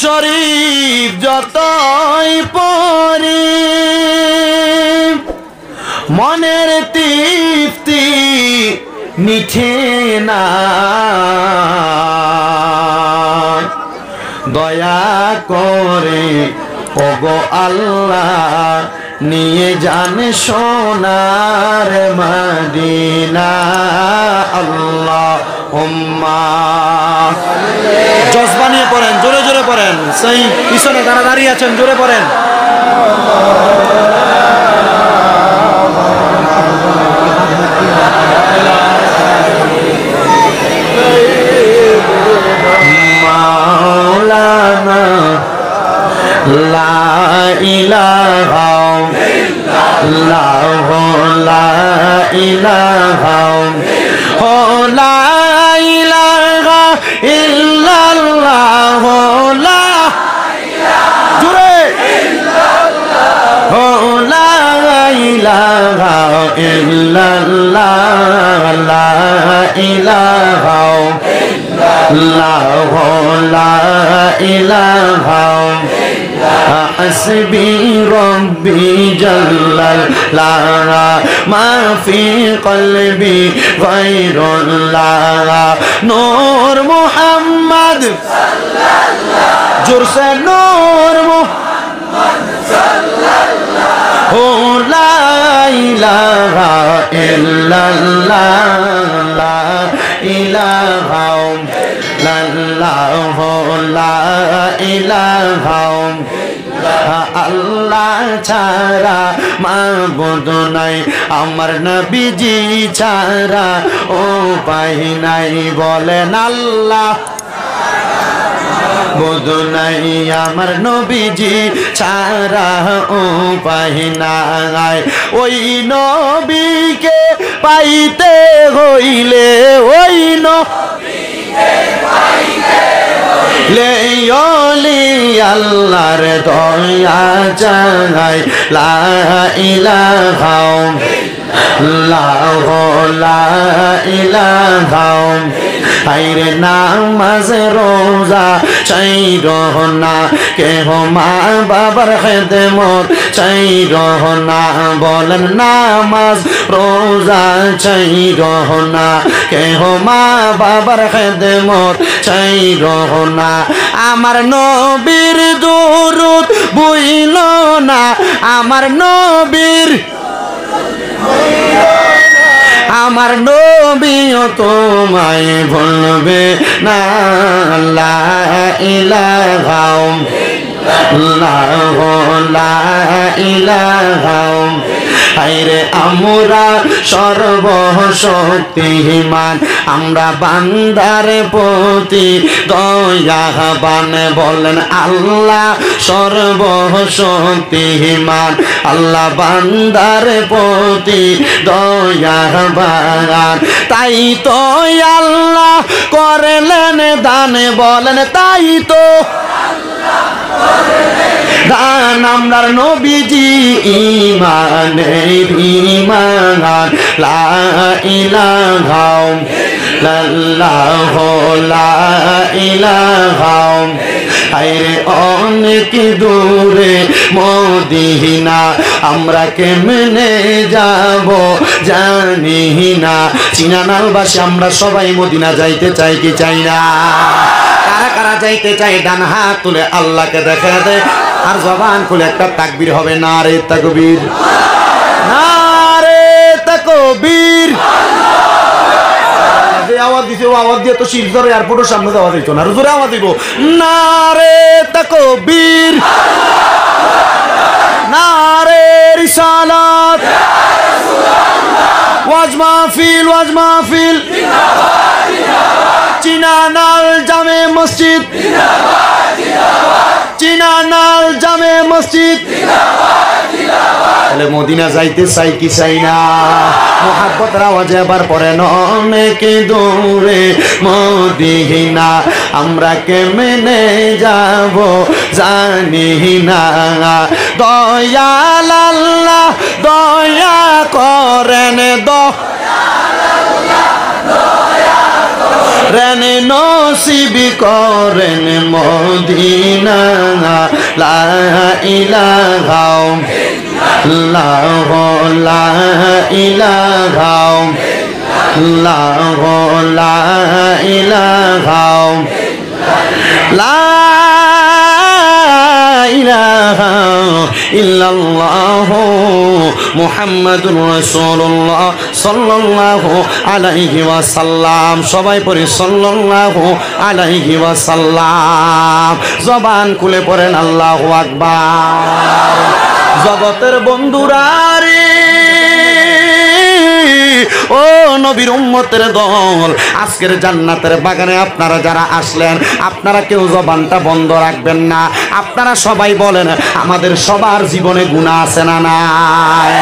শরীফ যতই পড়ি মনের তৃপ্তি মিঠে না দয়া করে ওগো আল্লাহ নিয়ে যান সোনার মদিনা আল্লাহুম্মা জজবা নিয়ে পড়েন জোরে জোরে পড়েন সেই পিছনে যারা দাঁড়িয়ে আছেন জোরে পড়েন মাওলানা লা ইলাহা ইল্লাল্লাহ লা ইলাহা লা ইলাহা ইল্লাল্লাহ লা জোরে লা ইলাহা ইল্লাল্লাহ লা ইলাহা ইল্লাল্লাহ লা ইলাহা حسبي ربي جل الله ما في قلبي غير الله نور محمد صلى الله جور سے نور محمد صلى الله لا إله إلا الله لا إله إلا الله لا إله আল্লাহ ছাড়া মাবুদ নাই আমার নবীজি ছাড়া উপায় নাই বলেন আল্লাহ মাবুদ নাই আমার নবীজি ছাড়া উপায় নাই ওই নবীকে পাইতে হইলে ওই নবীকে পাইতে লে ওলি আল্লাহর দয়া চাই লা ইলাহা ইল্লাল্লাহ লা ইলাহা আইরে নামাজ রোজা চাইর না কেহ মা বাবার খেদমত চাইর না বলেন নামাজ রোজা চাইর না কেহ মা বাবার খেদমত চাইর না আমার নবীর দুরূদ বুইল না আমার নবীর আমার নবীও তোমায় ভুলবে না লা ইলাহা ইল্লাল্লাহ লা ইলাহা আইরে আমরা সর্বশক্তিমান আমরা বান্দার প্রতি দয়াবান বলেন আল্লাহ সর্বশক্তিমান আল্লাহ বান্দার প্রতি দয়াবান তাই তো আল্লাহ করলেন দান বলেন তাই তো দান আমরার নবীজি ঈমানের ঈমান লা ইলাহা ইল্লাল্লাহ লা ইলাহা আইরে অনেক দূরে মদিনা আমরা কেমনে যাব জানি না চিনানালবাসী আমরা সবাই মদিনা যাইতে চাই কি চাই না কারা কারা যাইতে চাই ডান হাত তুলে আল্লাহকে দেখা দেয় আর জবান খুলে একটা তাকবীর হবে নারে তাকবীর নারে তাকবীর যে আওয়াজ দিছে ও আওয়াজ দিয়ে তো শিলচর এয়ারপোর্টের সামনে যাওয়া যাইত না জোরে আওয়াজ দিব নারে তাকবীর নারে রিসালাত ওয়াজ মাহফিল চিনানাল জামে মসজিদ চিনানাল জামে মসজিদ তাহলে মদিনা যাইতে চাই কি চাই না মোহাব্বতের আওয়াজে আবার পড়েন অনেক দূরে মদিনা আমরা কেমনে যাব জানি না দয়াল আল্লাহ দয়া করেন রেন নসিব করেন মদিনা লা ইলাহা ইল্লাল্লাহ লা ইলাহা ইল্লাল্লাহ লা ইলাহা লা ইলাহা ইল্লাল্লাহ মুহাম্মাদুর রাসূলুল্লাহ সাল্লাল্লাহু আলাইহি ওয়াসাল্লাম। সবাই পড়ি সাল্লাল্লাহু আলাইহি ওয়াসাল্লাম। জবান খুলে পড়েন আল্লাহু আকবার। জগতের বন্ধুরা রে, ও নবীর উম্মতের দল, আজকের জান্নাতের বাগানে আপনারা যারা আসলেন, আপনারা কেউ জবানটা বন্ধ রাখবেন না। আপনারা সবাই বলেন, আমাদের সবার জীবনে গুনাহ আছে না নাই?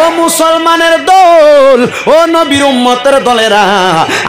ও মুসলমানের দল, ও নবীর উম্মতের দলেরা,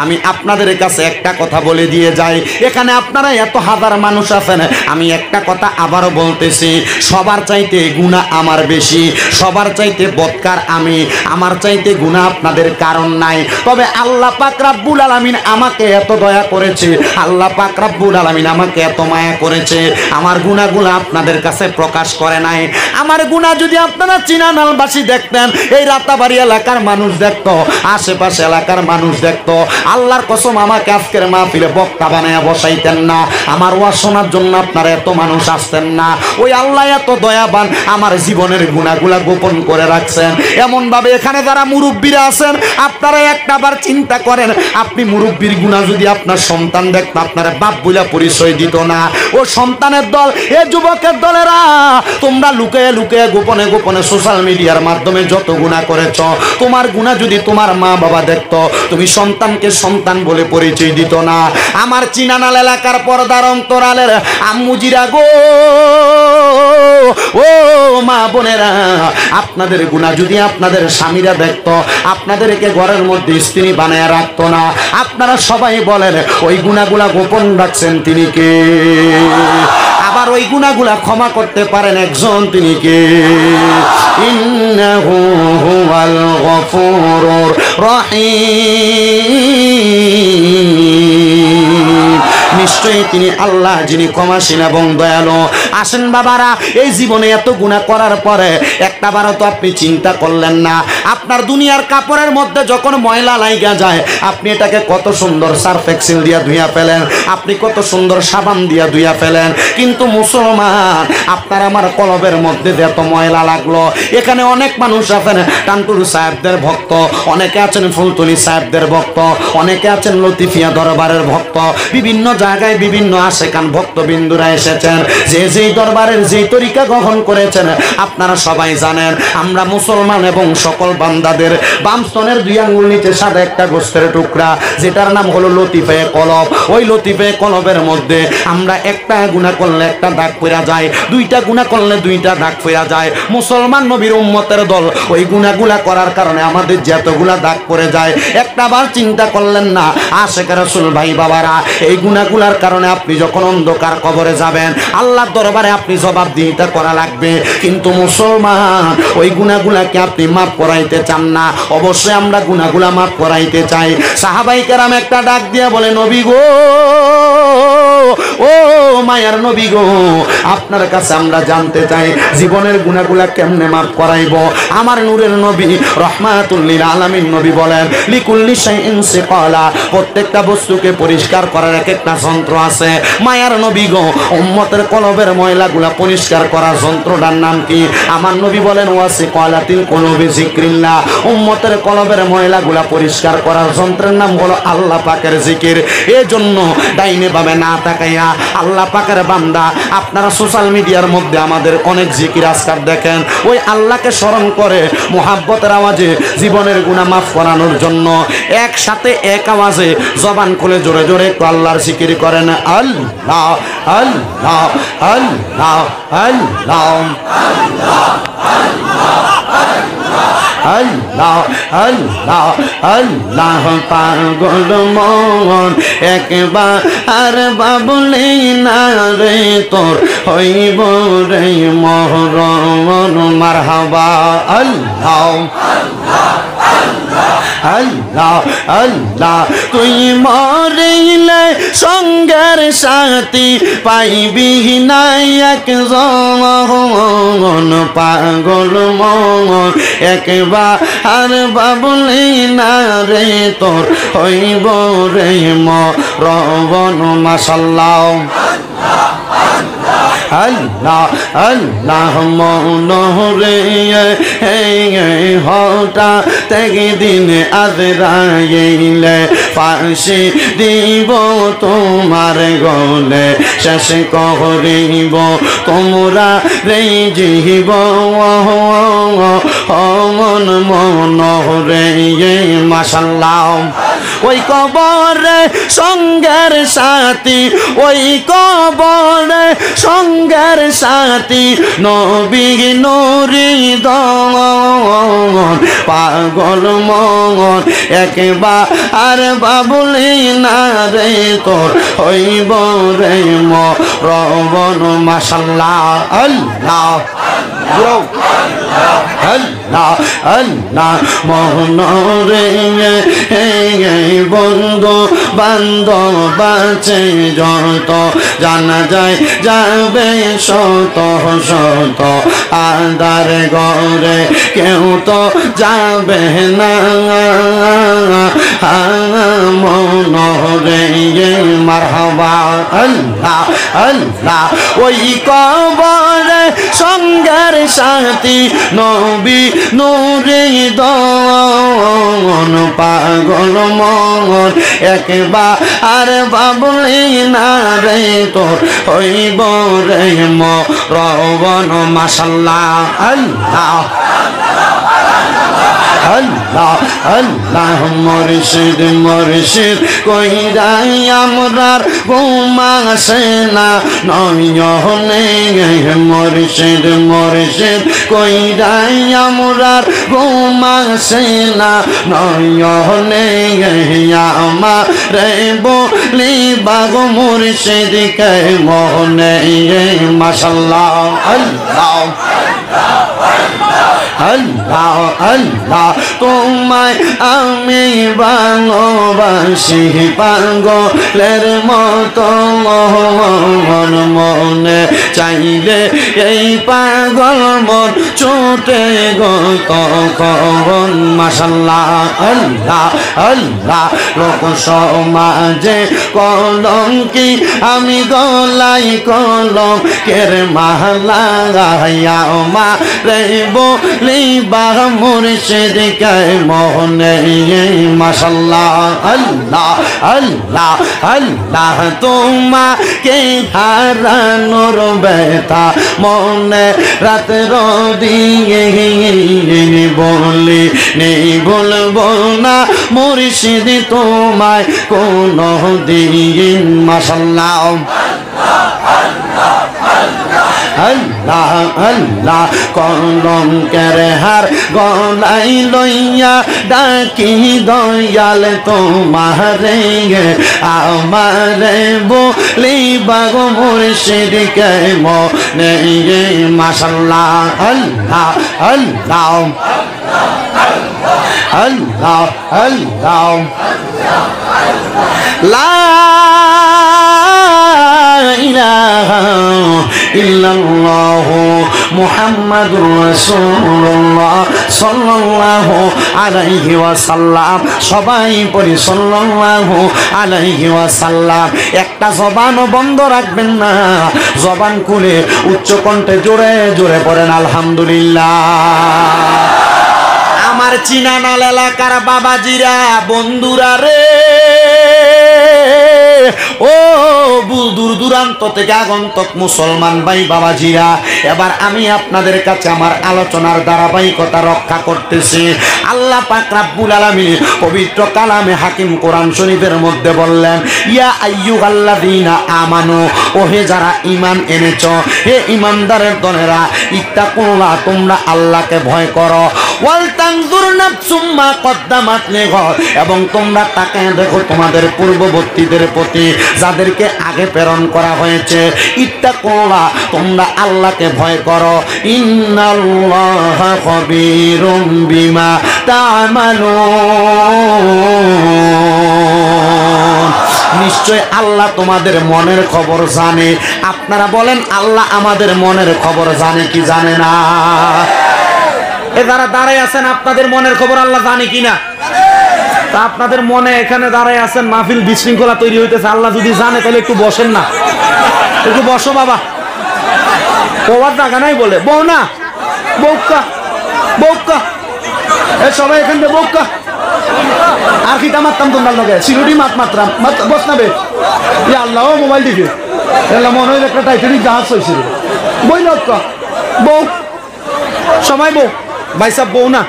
আমি আপনাদের কাছে একটা কথা বলে দিয়ে যাই। এখানে আপনারা এত হাজার মানুষ আছেন, আমি একটা কথা আবারও বলতেছি, সবার চাইতে গুনাহ আমার বেশি, সবার চাইতে বদকার আমি, আমার চাইতে গুনাহ আপনাদের কারণ নাই। তবে আল্লাহ পাক রব্বুল আলামিন আমাকে এত দয়া করেছে, আল্লাহ পাক রব্বুল আলামিন আমাকে এত মায়া করেছে, আমার গুনাহগুলো আপনাদের কাছে প্রকাশ করে নাই। আমার গুনাহ যদি আপনারা চিনানালবাসী দেখতেন, এই রাতাবাড়ি এলাকার মানুষ দেখতো, আশেপাশে এলাকার মানুষ দেখতো, আল্লাহর কসম আমাকে আজকের মাহফিলে বক্তা বানায়া বসাইতেন না, আমার ওয়াজ শোনার জন্য আপনারা এত মানুষ আসতেন না। ওই আল্লাহ এত দয়াবান, আমার জীবনের গুনাহগুলা গোপন করে রাখছেন। এমন ভাবে এখানে যারা মুরব্বীরা আছেন, আপনারা একটাবার চিন্তা করেন, আপনি মুরব্বীর গুনাহ যদি আপনার সন্তান দেখতো, আপনারা বাপ বইলা পরিচয় দিত না। ও সন্তানের দল, এ যুবকের দলেরা, তোমরা লুকিয়ে লুকিয়ে গোপনে গোপনে সোশ্যাল মিডিয়ার মাধ্যমে যত গুনাহ করেছ, তোমার গুনাহ যদি তোমার মা বাবা দেখতো, তুমি সন্তানকে সন্তান বলে পরিচয় দিত না। আমার চিনানাল এলাকার পর্দার অন্তরালের আম্মুজিরা গো, ও মা বোনেরা, আপনাদের গুনাহ যদি আপনাদের স্বামীরা দেখতো, আপনাদেরকে ঘরের মধ্যে স্ত্রী বানায় রাখতো না। আপনারা সবাই বলেন, ওই গুনাহগুলা গোপন রাখছেন তিনি কে? আবার ওই গুনাহগুলা ক্ষমা করতে পারেন একজন, তিনি কে? ইন্নাহু হুয়াল গফুরুর রহিম। নিশ্চয়ই তিনি আল্লাহ, যিনি ক্ষমাশীল এবং দয়ালু। আসেন বাবারা, এই জীবনে এত গুনাহ করার পরে একটাবারও তো আপনি চিন্তা করলেন না, আপনার দুনিয়ার কাপড়ের মধ্যে যখন ময়লা লাইগা যায়, আপনি এটাকে কত সুন্দর সার্ফ এক্সেল দিয়া ধুইয়া ফেলেন, আপনি কত সুন্দর সাবান দিয়া ধুইয়া ফেলেন। কিন্তু মুসলমান, আপনার আমার কলবের মধ্যে যে এত ময়লা লাগলো। এখানে অনেক মানুষ আছেন টানটুর সাহেবদের ভক্ত, অনেকে আছেন ফুলতলি সাহেবদের ভক্ত, অনেকে আছেন লতিফিয়া দরবারের ভক্ত, বিভিন্ন জায়গায় বিভিন্ন আশেকান ভক্তবিন্দুরা এসেছেন, যে যেই দরবারের যেই তরিকা গ্রহণ করেছেন। আপনারা সবাই জানেন, আমরা মুসলমান এবং সকল বান্দাদের বামস্তনের 2 আঙ্গুল নিচে সাদা একটা গোস্তের টুকরা, যেটার নাম হলো লতিফে কলব। ওই লতিফে কলবের মধ্যে আমরা একটা গুনাহ করলে একটা দাগ পড়া যায়, 2টা গুনাহ করলে 2টা দাগ পড়া যায়। মুসলমান নবীর উম্মতের দল, ওই গুনাহগুলা করার কারণে আমাদের যতগুলা দাগ পড়ে যায়, একটাবার চিন্তা করলেন না? আশেকের রাসূল ভাই বাবারা, এই গুনাহগুলার কারণে আপনি যখন অন্ধকার কবরে যাবেন, আল্লাহর দরবারে আপনি জবাবদিহিতা করা লাগবে। কিন্তু মুসলমান, ওই গুনাহগুলাকে আপনি মাফ করাইতে চান না। অবশ্যই আমরা গুনাহগুলা মাফ করাইতে চাই। সাহাবায়ে কেরাম একটা ডাক দিয়া বলে, নবী গো, ও মায়ার নবী গো, আপনার কাছে আমরা জানতে চাই, জীবনের গুনাহগুলা কেমনে মাফ করাইব? আমার নূরের নবী রহমাতুল লিল আলামিন নবী বলেন, লিকুল্লি শাইইন সিকালা, প্রত্যেকটা বস্তুকে পরিষ্কার করার এক একটা যন্ত্র আছে। মায়ার নবী গো, উম্মতের কলবের ময়লাগুলা পরিষ্কার করার যন্ত্রটার নাম কি? আমার নবী বলেন, ওয়াসিকালাতিল কুলুবি যিকরিল্লাহ, উম্মতের কলবের ময়লাগুলা পরিষ্কার করার যন্ত্রের নাম হলো আল্লাহ পাকের জিকির। এজন্য ডাইনে বামে না তাকাইয়া আল্লাহ পাকের বান্দা, আপনারা সোশ্যাল মিডিয়ার মধ্যে আমাদের অনেক জিকির আজকার দেখেন, ওই আল্লাহকে স্মরণ করে মুহাব্বতের আওয়াজে জীবনের গুনাহ মাফ করানোর জন্য একসাথে এক আওয়াজে জবান খুলে জোরে জোরে একটু আল্লাহর জিকির করেন। আল্লাহ আল্লাহ আল্লাহ আল্লাহ আল্লাহ আল্লাহ আল্লাহ। পাগল মন একবার আর বাবুলে না রে, তোর হইব রে মরণ মারহাবা। আল্লাহ আল্লাহ আল্লাহ আল্লাহ তুই মরিলে সঙ্গের সাথী পাইবি নাই একজন পাগল মন একবার আর বাবুলি না রে তোর হইব রে মরণ মাশাআল্লাহ আল্লাহ আল্লাহ মনোরে হঠাৎ একদিন আজরাইলে ফাঁসি দিব তোমার গলে শেষ করিব তোমরা রে জীব মন মনোরে মাশাআল্লাহ ওই কবরে সঙ্গের সাথী ওই কবরে সঙ্গের সাথী নবী নুরি দন পাগল মন একবার আর বাবুলি না রে তোর হইব রে মরণ মাশাআল্লাহ আল্লাহ আল্লাহ আল্লাহ মনোরে বন্ধু বান্ধব বাঁচে যত জানা যায় যাবে শত শত আদার ঘরে কেউ তো যাবে না মনোরে মারহাবা আল্লাহ আল্লাহ ওই কবরে সঙ্গের সাথী নবী নুরি দন পাগল মন একবার আর বাবুলি না রে তোর হইব রে মরণ মাশাআল্লাহ আল্লাহ আল্লাহ আল্লাহ মুর্শিদ মুর্শিদ কইরাই আমরার ঘুমাসে না নয়নে মুর্শিদ মুর্শিদ কইরাই আমরার ঘুমাসে না নয়নে আমার বলি বাগ মুর্শিদ কে মোহনে মাশাআল্লাহ আল্লাহ আল্লাহ আল্লাহ তোমায় আমি ভালোবাসি পাগলের মতো মন মনে চাইলে এই পাগল মন ছুটে গো তখন মাশাআল্লাহ আল্লাহ আল্লাহ লোক সমাজে কলঙ্কি আমি গলাই কলঙ্কের মালা গায়া মা রে বলি বা মুর্শিদ কে মোহনে মাশাআল্লাহ আল্লাহ আল্লাহ আল্লাহ তোমাকে হারানোর ব্যথা মনে রাতের দিয়ে বলি নেই বলবো না মুর্শিদ তোমায় কোনো দিন মাশাআল্লাহ আল্লাহ আল্লাহ কলঙ্কের হার গলাই লইয়া ডাকি দয়াল তোমারে আমারে বলি বাগ মুর্শিদ কে মনে মাশাআল্লাহ আল্লাহ আল্লাহ আল্লাহ আল্লাহ লা ইলাহা ইল্লাল্লাহু মুহাম্মাদুর রাসূলুল্লাহ সাল্লাল্লাহু আলাইহি ওয়াসাল্লাম সবাই পড়ি সাল্লাল্লাহু আলাইহি ওয়াসাল্লাম একটা জবানও বন্ধ রাখবেন না জবান খুলে উচ্চ কণ্ঠে জোরে জোরে পড়েন আলহামদুলিল্লাহ আমার চিনানাল এলাকার বাবাজিরা বন্ধুরা রে ও দূর দূরান্ত থেকে আগন্তক মুসলমান ভাই বাবাজিরা এবার আমি আপনাদের কাছে আমার আলোচনার ধারাবাহিকতা রক্ষা করতেছি আল্লাহ পাক রব্বুল আলামিন পবিত্র কালামে হাকিম কোরআন শরীফের মধ্যে বললেন ইয়া আইয়ুহাল্লাযীনা আমানু ও হে যারা ঈমান এনেছো হে ঈমানদারের দলেরা ইত্তাকুল্লাহ তোমরা আল্লাহকে ভয় করো ওয়াল তানজুর নাফসুম মা কদ্দামাত লিগাদ, এবং তোমরা তাকায় দেখো তোমাদের পূর্ববর্তীদের প্রতি যাদেরকে আগে প্রেরণ করা হয়েছে। ইত্তাকুল্লাহ, তোমরা আল্লাহকে ভয় করো। ইন্নাল্লাহা খাবীরুম বিমা তা'মালুন, নিশ্চয় আল্লাহ তোমাদের মনের খবর জানে। আপনারা বলেন আল্লাহ আমাদের মনের খবর জানে কি জানে না? এ যারা দাঁড়ায় আছেন আপনাদের মনের খবর আল্লাহ জানে কিনা? তা আপনাদের মনে এখানে দাঁড়ায় আছেন, মাহফিল বিশৃঙ্খলা তৈরি হইতেছে, আল্লাহ যদি জানে তাহলে একটু বসেন না, একটু বসো বাবা। বউয়ার জায়গা নাই বলে, বউ না, বউকা বউকা, এ সবাই এখান থেকে বউকা। আর কি মারতাম তোমরা লোকে সিলুটি মাত্রাম বস না বে, আল্লাহ মোবাইল দিকে মনে হয় একটা টাইটানিক জাহাজ হয়েছিল। বই লোক বউ, সবাই বউ, ভাই সাহেব বউ না,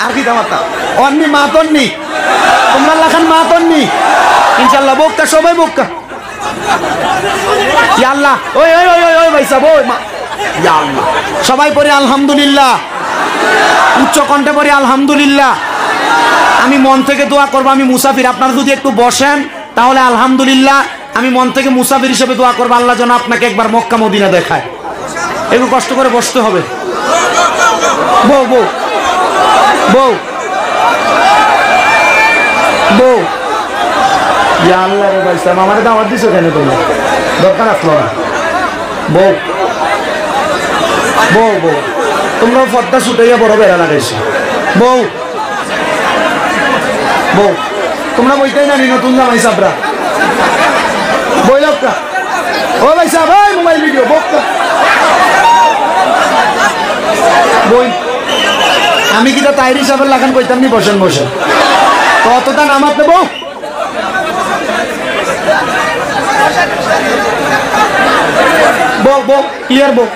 আর কি মারতাম অন্নি মাতননি, তোমরা লাখান মাতননি, ইনশাল্লাহ বউকা, সবাই বউকা। আল্লাহ ওই ওই ওই ওই ভাই সাহেব ওই আল্লাহ, সবাই পড়ি আলহামদুলিল্লাহ, উচ্চ কণ্ঠে পড়ি আলহামদুলিল্লাহ। আমি মন থেকে দোয়া করবো, আমি মুসাফির, আপনারা যদি একটু বসেন তাহলে আলহামদুলিল্লাহ। আমি মন থেকে মুসাফির হিসেবে দোয়া করবো, আল্লাহ যেন আপনাকে একবার মক্কা মদিনা দেখায়। একটু কষ্ট করে বসতে হবে। বউ বউ বউ বউ, আল্লাহ রে ভাই সাহেব আমার দাওয়াত দিছো কেন? তোমরা দরকার আসলো না। বউ বউ বউ, তোমরা পর্দা ছুটাইয়া বড় বেড়া লাগাইছো। বউ বউ, তোমরা বইটাই জানি নতুন জামাই সাবরা বই লোকটা, ও ভাই সাহেব ওই মোবাইল ভিডিও বকটা বই। আমি কি তাইরি সাহেবের লাগান কইতাম নি বসেন বসেন, তো অতটা নামাতে বউ। বউ বউ ক্লিয়ার বউ,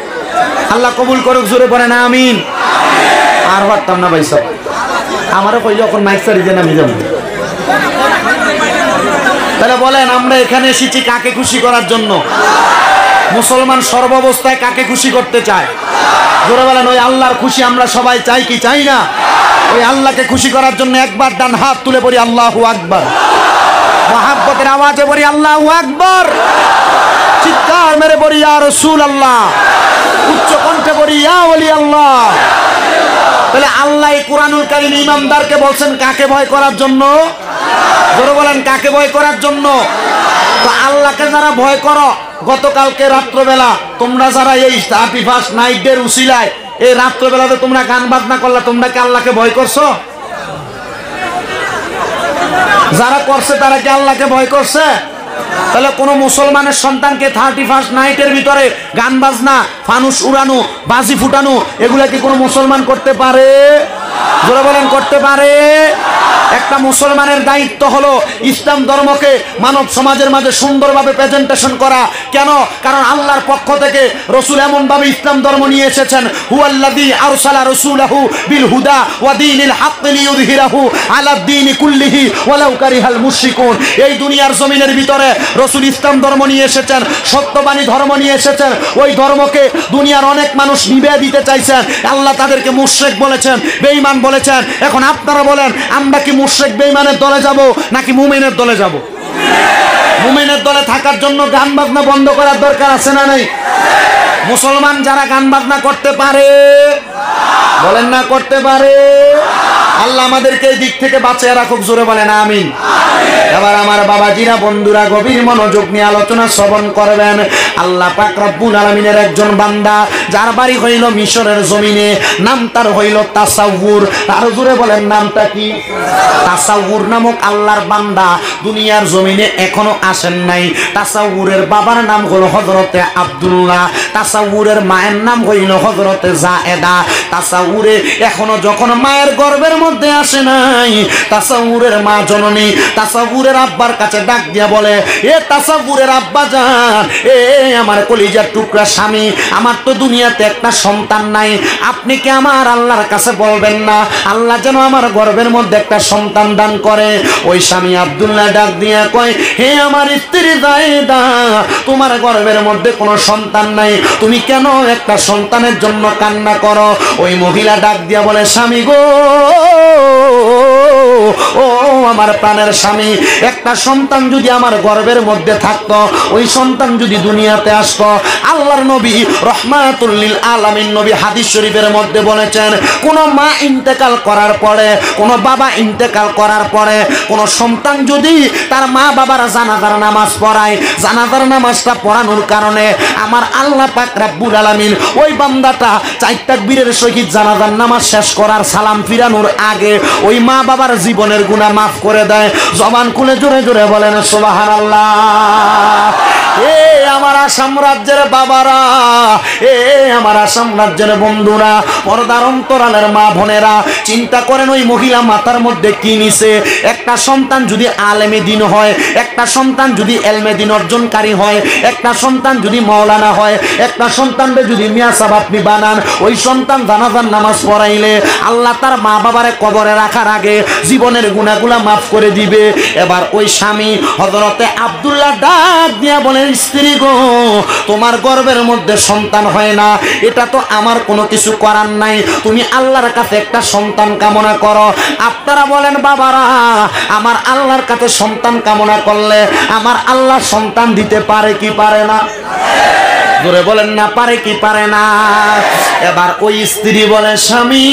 আল্লাহ কবুল করুক, জোরে পড়ে না আমিন। আর পারতাম না ভাই সাহেব, আমারও কইলে এখন মাইক সারি যে নামি যাবো। তাহলে বলেন আমরা এখানে এসেছি কাকে খুশি করার জন্য? মুসলমান সর্বাবস্থায় কাকে খুশি করতে চায়? জোরে বলেন ওই আল্লাহর খুশি আমরা সবাই চাই কি চাই না? ওই আল্লাহকে খুশি করার জন্য একবার ডান হাত তুলে পড়ি আল্লাহু আকবার, মহাব্বতের আওয়াজে পড়ি আল্লাহু আকবার, চিৎকার মেরে পড়ি ইয়া রাসূলুল্লাহ, উচ্চ কণ্ঠে পড়ি ইয়া ওলি আল্লাহ। তাহলে আল্লাহ এই কুরআনুল কারীম ইমানদারকে বলছেন কাকে ভয় করার জন্য? জোরে বলেন কাকে ভয় করার জন্য? তো আল্লাহকে যারা ভয় করো, গতকালকে রাত্রবেলা তোমরা যারা এই 31st নাইট ডের উসিলায় এই রাত্রবেলাতে তোমরা গান বাজনা করলা, তোমরা কি আল্লাহকে ভয় করছো? যারা করছে তারা কি আল্লাহকে ভয় করছে? তাহলে কোন মুসলমানের সন্তানকে 31st নাইটের ভিতরে গান বাজনা, ফানুস উড়ানো, বাজি ফুটানো, এগুলা কি কোনো মুসলমান করতে পারে? জোরে বলেন করতে পারে? একটা মুসলমানের দায়িত্ব হলো ইসলাম ধর্মকে মানব সমাজের মাঝে সুন্দরভাবে প্রেজেন্টেশন করা। কেন? কারণ আল্লাহর পক্ষ থেকে রাসূল এমন ভাবে ইসলাম ধর্ম নিয়ে এসেছেন, হুয়াল্লাযী আরসালা রাসূলাহু বিল হুদা ওয়া দীনিল হাক্কি লিইয়ুযহিরাহু আলা দ্বীনি কুল্লিহি ওয়ালাউ কারিহাল মুশরিকুন। এই দুনিয়ার জমিনের ভিতরে রাসূল ইসলাম ধর্ম নিয়ে এসেছেন, সত্যবাণী ধর্ম নিয়ে এসেছেন। ওই ধর্মকে দুনিয়ার অনেক মানুষ নিবে দিতে চাইছেন, আল্লাহ তাদেরকে মুশরিক বলেছেন, বেঈমান বলেছেন। এখন আপনারা বলেন আমরা কি মুশরিক বেঈমানের দলে যাব নাকি মুমিনের দলে যাব? মুমিনের দলে থাকার জন্য গান বাজনা বন্ধ করার দরকার আছে না নাই? মুসলমান যারা গান বাজনা করতে পারে, বলেন না করতে পারে, আল্লাহ আমাদেরকে এই দিক থেকে বাঁচিয়ে রাখুক, জোরে বলেন আমিন। এবার আমার বাবাজিরা বন্ধুরা গভীর মনোযোগ নিয়ে আলোচনা শ্রবণ করবেন। আল্লাহ পাক রব্বুল আলামিনের একজন বান্দা যার বাড়ি হইল মিশরের জমিনে, নাম তার হইল তাসাউর। আর জোরে বলেন নামটা কি? তাসাউর নামক আল্লাহর বান্দা দুনিয়ার জমিনে এখনো আসেন নাই। তাসাউরের বাবার নাম হলো হযরতে আব্দুল্লাহ, তাসাউরের মায়ের নাম হইল হযরতে জায়েদা। তাসাউরে এখনো যখন মায়ের গর্ভের মধ্যে আসে নাই। তাসাউরের মা জননী তাসাউরের আব্বার কাছে ডাক দিয়া বলে, এ তাসাউরের আব্বা জান, এ আমার কলিজার টুকরা স্বামী, আমার তো দুনিয়াতে একটা সন্তান নাই, আপনি কি আমার আল্লাহর কাছে বলবেন না আল্লাহ যেন আমার গর্ভের মধ্যে একটা সন্তান দান করে? ওই স্বামী আব্দুল্লাহ ডাক দিয়া কয়, হে আমার স্ত্রী জায়েদা, তোমার গর্ভের মধ্যে কোনো সন্তান নাই, তুমি কেন একটা সন্তানের জন্য কান্না করো? ওই মহিলা ডাক দিয়া বলে, স্বামী গো, ও আমার প্রাণের স্বামী, একটা সন্তান যদি আমার গর্ভের মধ্যে থাকতো, ওই সন্তান যদি দুনিয়াতে আসতো, আল্লাহর নবী রহমাতুল লিল আলামিন নবী হাদিস শরীফের মধ্যে বলেছেন, কোন মা ইন্তেকাল করার পরে, কোন বাবা ইন্তেকাল করার পরে, কোন সন্তান যদি তার মা বাবার জানাজার নামাজ পড়ায়, জানাজার নামাজটা পড়ানোর কারণে আমার আল্লাহ পাক রব্বুল আলামিন ওই বান্দাটা 4 তাকবীরের সহিত জানাজার নামাজ শেষ করার সালাম ফিরানোর আগে ওই মা বাবার জীবনের গুনাহ মাফ করে দেয়। জবান খুলে জোরে জোরে বলেন সুবহানাল্লাহ। এ আমার আসাম রাজ্যের বাবারা, এ আমার আসাম রাজ্যের বন্ধুরা, পর্দার অন্তরালের মা বোনেরা, চিন্তা করেন ওই মহিলা মাথার মধ্যে কি নিছে। একটা সন্তান যদি আলেমে দিন হয়, একটা সন্তান যদি এলমে দিন অর্জনকারী হয়, একটা সন্তান যদি মাওলানা হয়, একটা সন্তানকে যদি মিয়া সাহেব আপনি বানান, ওই সন্তান জানাজার নামাজ পড়াইলে আল্লাহ তার মা বাবারে কবরে রাখার আগে জীবনের গুনাহগুলা মাফ করে দিবে। এবার ওই স্বামী হযরতে আব্দুল্লাহ ডাক দিয়া বলে, স্ত্রী গো, তোমার গর্ভের মধ্যে সন্তান হয় না, এটা তো আমার কোনো কিছু করার নাই, তুমি আল্লাহর কাছে একটা সন্তান কামনা করো। আপনারা বলেন বাবারা, আমার আল্লাহর কাছে সন্তান কামনা করলে আমার আল্লাহ সন্তান দিতে পারে কি পারে না? জোরে বলেন না, পারে কি পারে না? এবার ওই স্ত্রী বলে, স্বামী,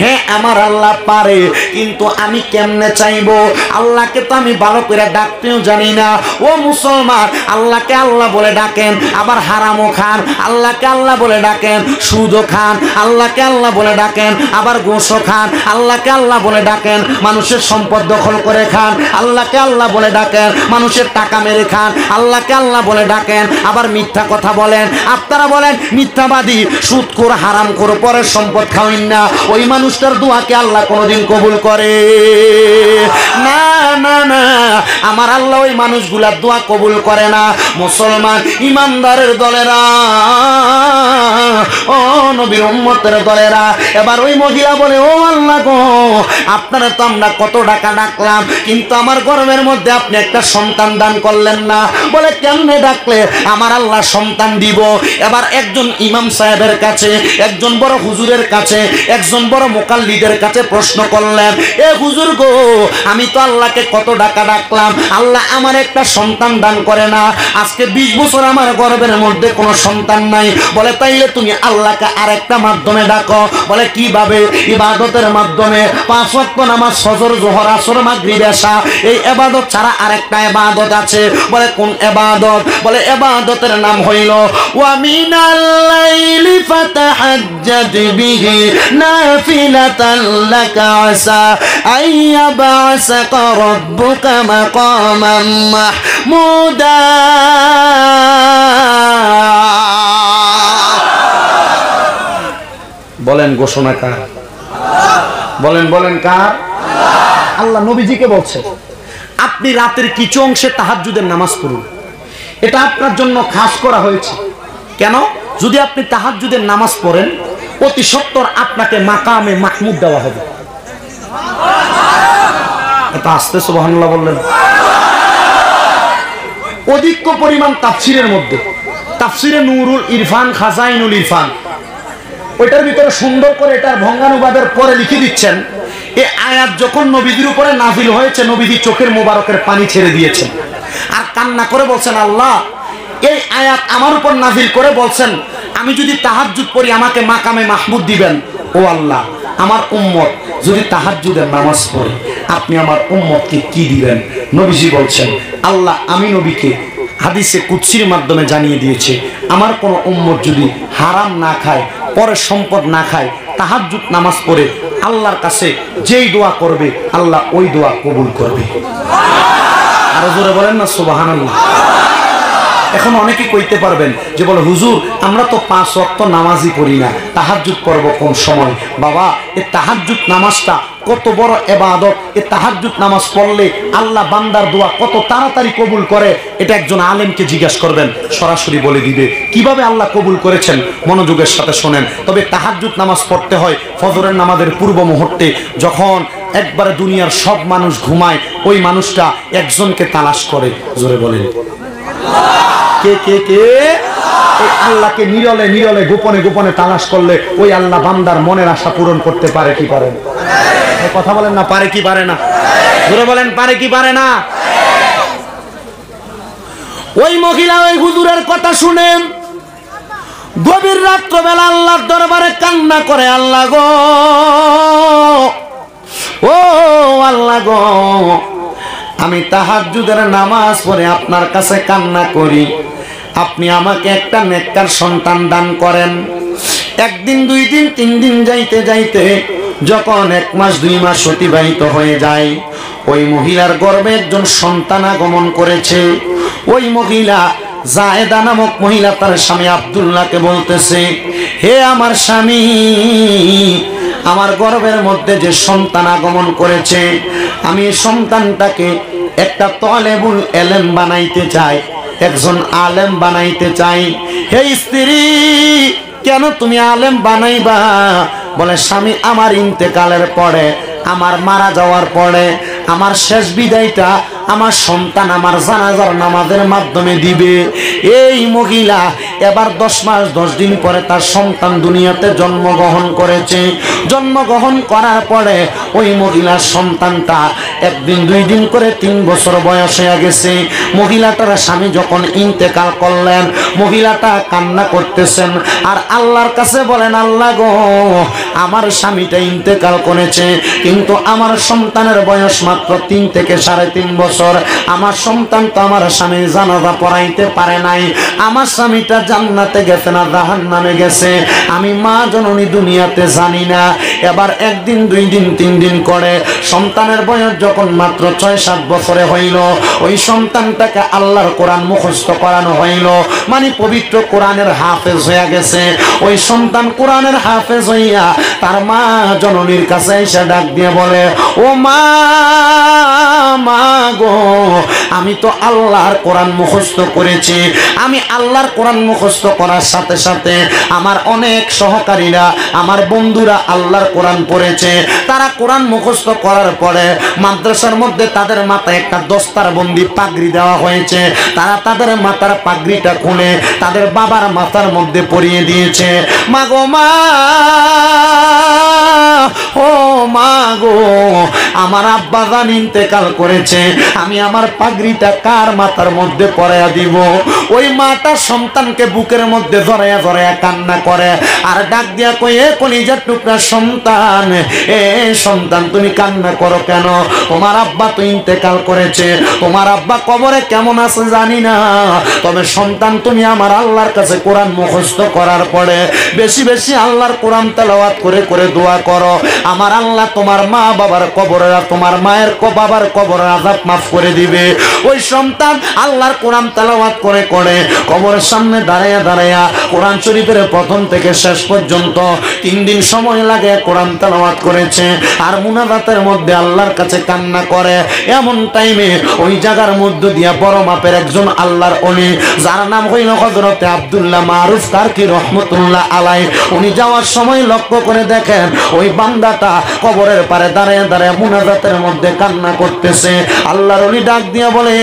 হ্যাঁ আমার আল্লাহ পারে, কিন্তু আমি কেমনে চাইবো? আল্লাহকে তো আমি ভালো করে ডাকতেও জানি না। ও মুসলমান, আল্লাহকে আল্লাহ বলে ডাকেন, আবার হারামও খান, আল্লাহকে আল্লাহ বলে ডাকেন, সুদও খান, আল্লাহকে আল্লাহ বলে ডাকেন, আবার ঘুষও খান, আল্লাহকে আল্লাহ বলে ডাকেন, মানুষের সম্পদ দখল করে খান, আল্লাহকে আল্লাহ বলে ডাকেন, মানুষের টাকা মেরে খান, আল্লাহকে আল্লাহ বলে ডাকেন, আবার মিথ্যা কথা বলেন। আপনারা বলেন মিথ্যাবাদী, সুদখোর, হারামখোর, পরের সম্পদ খাওয়েন না, ওই মানুষটার দোয়াকে আল্লাহ কোনোদিন কবুল করে না? না না, আমার আল্লাহ ওই মানুষগুলার দোয়া কবুল করে না। মুসলমান ইমানদারের দলেরা, ও নবীর উম্মতের দলেরা, এবার ওই মহিলা বলে, ও আল্লাহ গো, আপনারা তো আমরা কত টাকা ডাকলাম, কিন্তু আমার গর্ভের মধ্যে আপনি একটা সন্তান দান করলেন না। বলে, কেমনে ডাকলে আমার আল্লাহ সন্তান দিব? এবার একজন ইমাম সাহেবের কাছে, একজন বড় হুজুরের কাছে, একজন বড় মুকাল্লিদের কাছে প্রশ্ন করলেন, এ হুজুর গো, আমি তো আল্লাহকে কত টাকা ডাকলাম, আল্লাহ আমার একটা সন্তান দান করে না, আজকে 20 বছর আমার গর্ভের মধ্যে কোনো সন্তান নাই। বলে, তাইলে তুমি আল্লাহকে আরেকটা মাধ্যমে ডাকো। বলে, কিভাবে? ইবাদতের মাধ্যমে। 5 ওয়াক্ত নামাজ, ফজর, যোহর, আসর, মাগরিব, এশা, এই ইবাদত ছাড়া আরেকটা ইবাদত আছে। বলে, কোন ইবাদত? বলে, ইবাদতের নাম হইল ওয়া মিনাল লাইলি ফাতাহাজ্জাদ বিহি নাফিলাতান লাকা আসা আইয়াবাসাকা রাব্বুকা মাকামান মাহমুদা। বলেন ঘোষণা কার? বলেন বলেন কার? আল্লাহ নবীজিকে বলছে, আপনি রাতের কিছু অংশে তাহাজ্জুদের নামাজ পড়ুন, এটা আপনার জন্য খাস করা হয়েছে। কেন? যদি আপনি তাহাজ্জুদের নামাজ পড়েন, অতি সত্বর আপনাকে মাকামে মাহমুদ দেওয়া হবে। এটা আস্তে সুবহানাল্লাহ বললেন। অধিক পরিমাণ তাফসিরের মধ্যে, তাফসিরে নূরুল ইরফান, খাজাইনুল ইরফান, ওইটার ভিতরে সুন্দর করে এটার ভঙ্গানুবাদের পরে লিখে দিচ্ছেন, এই আয়াত যখন নবীদের উপরে নাযিল হয়েছে, নবীজি চোখের মোবারকের পানি ছেড়ে দিয়েছেন আর কান্না করে বলছেন, আল্লাহ, এই আয়াত আমার উপর নাযিল করে বলছেন, আমি যদি তাহাজ্জুদ পড়ি আমাকে মাকামে মাহমুদ দিবেন। ও আল্লাহ, আমার উম্মত যদি তাহাজ্জুদের নামাজ পড়ে আপনি আমার উম্মতকে কি দিবেন? নবীজি বলছেন, আল্লাহ আমি নবীকে হাদিসে কুদসির মাধ্যমে জানিয়ে দিয়েছে, আমার কোন উম্মত যদি হারাম না খায়, পরের সম্পদ না খায়, তাহাজ্জুদ নামাজ পড়ে আল্লাহর কাছে যেই দোয়া করবে আল্লাহ ওই দোয়া কবুল করবে। আরো জোরে বলেন না সুবহানাল্লাহ। এখন অনেকে কইতে পারবেন যে বলে হুজুর আমরা তো 5 ওয়াক্ত নামাজই পড়ি না, তাহাজ্জুদ পড়ব কোন সময়? বাবা, এই তাহাজ্জুদ নামাজটা কত বড় ইবাদত। এই তাহাজ্জুদ নামাজ পড়লে আল্লাহ বান্দার দোয়া কত তাড়াতাড়ি কবুল করে, এটা একজন আলেমকে জিজ্ঞাসা করবেন, সরাসরি বলে দিবে কিভাবে আল্লাহ কবুল করেছেন। মনোযোগের সাথে শোনেন। তবে তাহাজ্জুদ নামাজ পড়তে হয় ফজরের নামাজের পূর্ব মুহূর্তে, যখন একবারে দুনিয়ার সব মানুষ ঘুমায়, ওই মানুষটা একজনকে তালাশ করে। জোরে বলেন কে কে কে? এই আল্লাহকে নীরলে নীরলে গোপনে গোপনে তালাশ করলে ওই আল্লাহ বান্দার মনের আশা পূরণ করতে পারে কি পারে না? কথা বলেন না, পারে কি পারে না? জোরে বলেন পারে কি পারে না? ওই মহিলা ওই হুজুরের কথা শুনেন গভীর রাত্রবেলা আল্লাহর দরবারে কান্না করে, আল্লাহ গো, ও আল্লাহ গো, আমি তাহাজ্জুদের নামাজ পড়ে আপনার কাছে কান্না করি, আপনি আমাকে একটা নেককার সন্তান দান করেন। একদিন, 2 দিন, 3 দিন যাইতে যাইতে যখন 1 মাস 2 মাস অতিবাহিত হয়ে যায়, ওই মহিলার গর্ভে একজন সন্তান আগমন করেছে। ওই মহিলা জায়েদা নামক মহিলা তার স্বামী আব্দুল্লাহকে বলতেছে, হে আমার স্বামী, আমার গর্ভের মধ্যে যে সন্তান আগমন করেছে, আমি সন্তানটাকে একটা তলেবুল এলেম বানাইতে চাই, একজন আলেম বানাইতে চাই। হে স্ত্রী, কেন তুমি আলেম বানাইবা? বলে, স্বামী, আমার ইন্তেকালের পরে, আমার মারা যাওয়ার পরে, আমার শেষ বিদায়টা আমার সন্তান আমার জানাজার নামাজের মাধ্যমে দিবে। এই মহিলা এবার 10 মাস 10 দিন পরে তার সন্তান দুনিয়াতে জন্মগ্রহণ করেছে। জন্মগ্রহণ করার পরে ওই মহিলার সন্তানটা 1 দিন 2 দিন করে 3 বছর বয়স হয়ে গেছে। মহিলাটার স্বামী যখন ইন্তেকাল করলেন, মহিলাটা কান্না করতেছেন আর আল্লাহর কাছে বলেন, আল্লাহ গো, আমার স্বামীটা ইন্তেকাল করেছে, কিন্তু আমার সন্তানের বয়স মাত্র 3 থেকে 3.5 বছর। আমার সন্তান তো আমার স্বামীর জানাজা পড়াইতে পারে নাই। আমার স্বামীটা জান্নাতে গেছে না জাহান্নামে গেছে, আমি মা জননী দুনিয়াতে জানি না। এবার 1 দিন 2 দিন 3 দিন করে সন্তানের বয়স যখন মাত্র 6-7 বছরে হইল, ওই সন্তানটাকে আল্লাহর কোরআন মুখস্থ করানো হইল, মানে পবিত্র কোরআনের হাফেজ হয়ে গেছে। ওই সন্তান কোরআনের হাফেজ হইয়া তার মা জননীর কাছে এসে ডাক দিয়ে বলে, ও মা, মা গো, আমি তো আল্লাহর কোরআন মুখস্থ করেছি। আমি আল্লাহর কোরআন মুখস্থ করার সাথে সাথে আমার অনেক সহকারীরা, আমার বন্ধুরা আল্লাহর কোরআন পড়েছে। তারা কোরআন মুখস্থ করার পরে মাদ্রাসার মধ্যে তাদের মাথায় একটা দস্তারবন্দি পাগড়ি দেওয়া হয়েছে। তারা তাদের মাথার পাগড়িটা খুলে তাদের বাবার মাথার মধ্যে পরিয়ে দিয়েছে। মা গো, মা, ও মা গো, আমার আব্বা জান ইন্তেকাল করেছে, আমি আমার পাগড়িটা কার মাথার মধ্যে পরাইয়া দিব? ওই মাটা সন্তানকে বুকের মধ্যে ধরাইয়া ধরাইয়া কান্না করে আর ডাক দিয়া কই, এ কলিজার টুকরা সন্তান, এ সন্তান, তুমি কান্না করো কেন? তোমার আব্বা তো ইন্তেকাল করেছে, তোমার আব্বা কবরে কেমন আছে জানি না, তবে সন্তান, তুমি আমার আল্লাহর কাছে কোরআন মুখস্থ করার পরে বেশি বেশি আল্লাহর কোরআন তেলাওয়াত করে করে দোয়া করো। আমার আল্লাহ তোমার মা বাবার কবরের, তোমার মায়ের বাবার কবরের আযাব মাফ করে দিবে। ওই সন্তান আল্লাহর কোরআন তেলাওয়াত করে করে কবরের সামনে দাঁড়াইয়া দাঁড়াইয়া কোরআন শরীফের প্রথম থেকে শেষ পর্যন্ত 3 দিন সময় লাগে কোরআন তেলাওয়াত করেছে আর মুনাজাতের মধ্যে আল্লাহর কাছে কান্না করে। এমন টাইমে ওই জায়গার মধ্যে দিয়া বড় মাপের একজন আল্লাহর ওলি, যার নাম হইল হযরত আব্দুল্লাহ মারুফ কারকি রহমতুল্লাহ আলাই, উনি যাওয়ার সময় লক্ষ্য করে দেখেন ওই বান্দাটা কবরের পারে দাঁড়িয়ে দাঁড়িয়ে মুনাজাতের মধ্যে কান্না করতেছে। আল্লাহর ওলি ডাক দিয়া বলে,